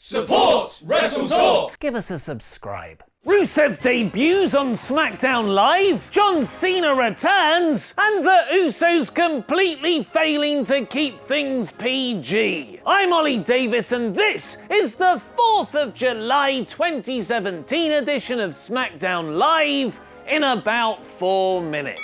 Support WrestleTalk! Give us a subscribe. Rusev debuts on SmackDown Live, John Cena returns, and the Usos completely failing to keep things PG. I'm Ollie Davis and this is the 4th of July 2017 edition of SmackDown Live in about 4 minutes.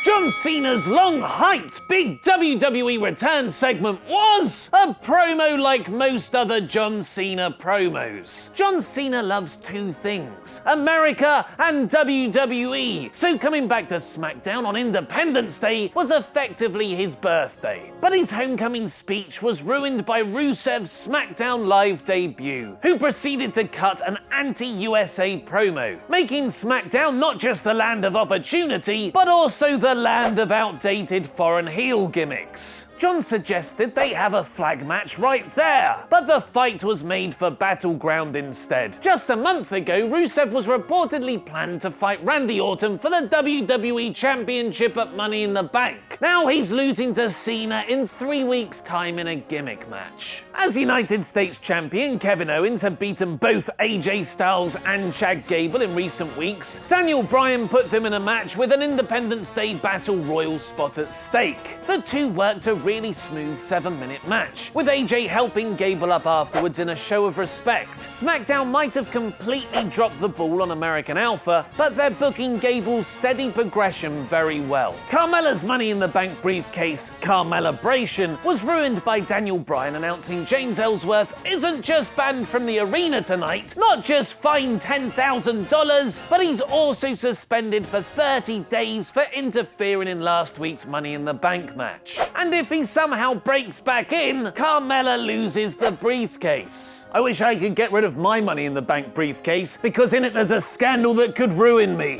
John Cena's long-hyped big WWE return segment was a promo like most other John Cena promos. John Cena loves two things, America and WWE, so coming back to SmackDown on Independence Day was effectively his birthday. But his homecoming speech was ruined by Rusev's SmackDown Live debut, who proceeded to cut an anti-USA promo, making SmackDown not just the land of opportunity, but also the land of outdated foreign heel gimmicks. John suggested they have a flag match right there, but the fight was made for Battleground instead. Just a month ago, Rusev was reportedly planned to fight Randy Orton for the WWE Championship at Money in the Bank. Now he's losing to Cena in 3 weeks' time in a gimmick match. As United States Champion, Kevin Owens had beaten both AJ Styles and Chad Gable in recent weeks. Daniel Bryan put them in a match with an Independence Day Battle Royal spot at stake. The two worked a really smooth 7-minute match, with AJ helping Gable up afterwards in a show of respect. SmackDown might have completely dropped the ball on American Alpha, but they're booking Gable's steady progression very well. Carmella's Money in the Bank briefcase, Carmella-bration, was ruined by Daniel Bryan announcing James Ellsworth isn't just banned from the arena tonight, not just fined $10,000, but he's also suspended for 30 days for interfering in last week's Money in the Bank match. And if he somehow breaks back in, Carmella loses the briefcase. I wish I could get rid of my Money in the Bank briefcase, because in it there's a scandal that could ruin me.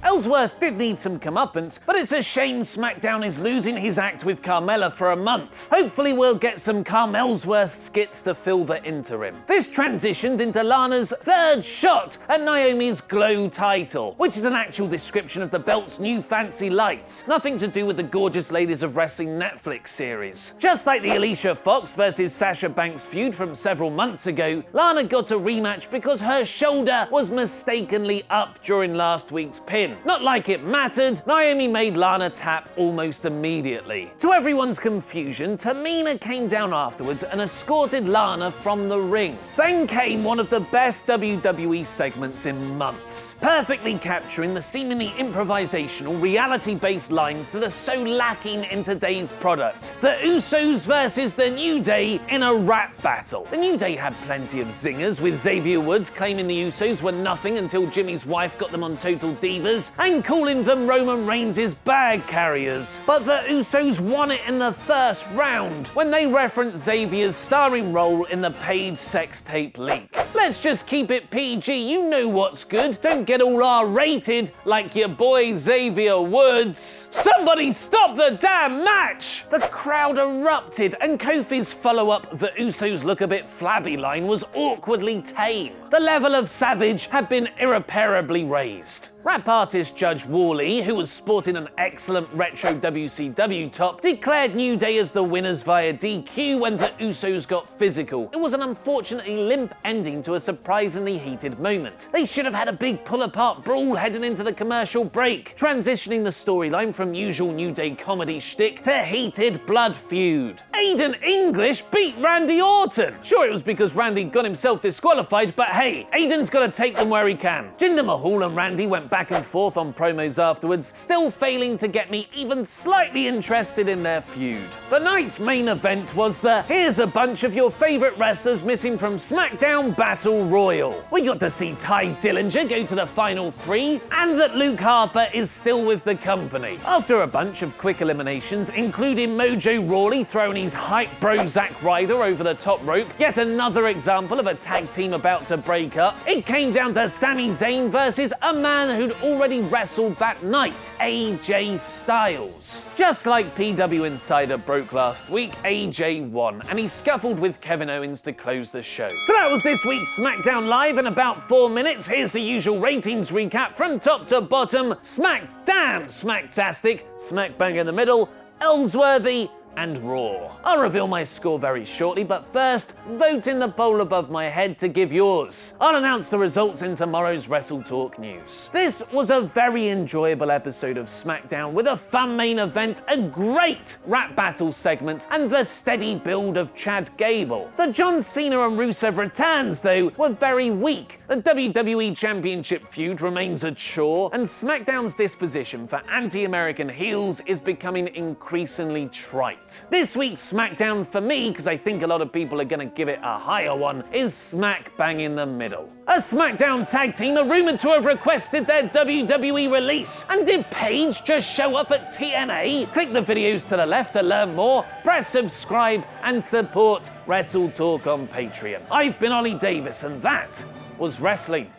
Ellsworth did need some comeuppance, but it's a shame SmackDown is losing his act with Carmella for a month. Hopefully we'll get some Ellsworth skits to fill the interim. This transitioned into Lana's third shot at Naomi's Glow title, which is an actual description of the belt's new fancy lights. Nothing to do with the Gorgeous Ladies of Wrestling Netflix series. Just like the Alicia Fox versus Sasha Banks feud from several months ago, Lana got a rematch because her shoulder was mistakenly up during last week's pin. Not like it mattered, Naomi made Lana tap almost immediately. To everyone's confusion, Tamina came down afterwards and escorted Lana from the ring. Then came one of the best WWE segments in months, perfectly capturing the seemingly improvisational, reality-based lines that are so lacking in today's product. The Usos versus The New Day in a rap battle. The New Day had plenty of zingers, with Xavier Woods claiming the Usos were nothing until Jimmy's wife got them on Total Divas, and calling them Roman Reigns' bag carriers. But the Usos won it in the first round when they referenced Xavier's starring role in the Paige sex tape leak. Let's just keep it PG, you know what's good. Don't get all R-rated like your boy Xavier Woods. Somebody stop the damn match! The crowd erupted, and Kofi's follow-up "The Usos look a bit flabby" line was awkwardly tame. The level of savage had been irreparably raised. Rap artist Judge Worley, who was sporting an excellent retro WCW top, declared New Day as the winners via DQ when the Usos got physical. It was an unfortunately limp ending to a surprisingly heated moment. They should have had a big pull-apart brawl heading into the commercial break, transitioning the storyline from usual New Day comedy shtick to heated blood feud. Aiden English beat Randy Orton. Sure, it was because Randy got himself disqualified, but hey, Aiden's gotta take them where he can. Jinder Mahal and Randy went back and forth on promos afterwards, still failing to get me even slightly interested in their feud. The night's main event was the "here's a bunch of your favourite wrestlers missing from SmackDown Battle Royal." We got to see Ty Dillinger go to the final 3, and that Luke Harper is still with the company. After a bunch of quick eliminations, including Mojo Rawley throwing his hype bro Zack Ryder over the top rope, yet another example of a tag team about to break up, it came down to Sami Zayn versus a man who'd already wrestled that night, AJ Styles. Just like PW Insider broke last week, AJ won, and he scuffled with Kevin Owens to close the show. So that was this week's SmackDown Live in about 4 minutes. Here's the usual ratings recap from top to bottom. Smackdown, Smacktastic, Smack bang in the middle, Ellsworthy, and Raw. I'll reveal my score very shortly, but first, vote in the poll above my head to give yours. I'll announce the results in tomorrow's WrestleTalk news. This was a very enjoyable episode of SmackDown with a fun main event, a great rap battle segment, and the steady build of Chad Gable. The John Cena and Rusev returns, though, were very weak. The WWE Championship feud remains a chore, and SmackDown's disposition for anti-American heels is becoming increasingly trite. This week's SmackDown for me, because I think a lot of people are going to give it a higher one, is smack bang in the middle. A SmackDown tag team are rumored to have requested their WWE release. And did Paige just show up at TNA? Click the videos to the left to learn more, press subscribe, and support WrestleTalk on Patreon. I've been Ollie Davis, and that was wrestling.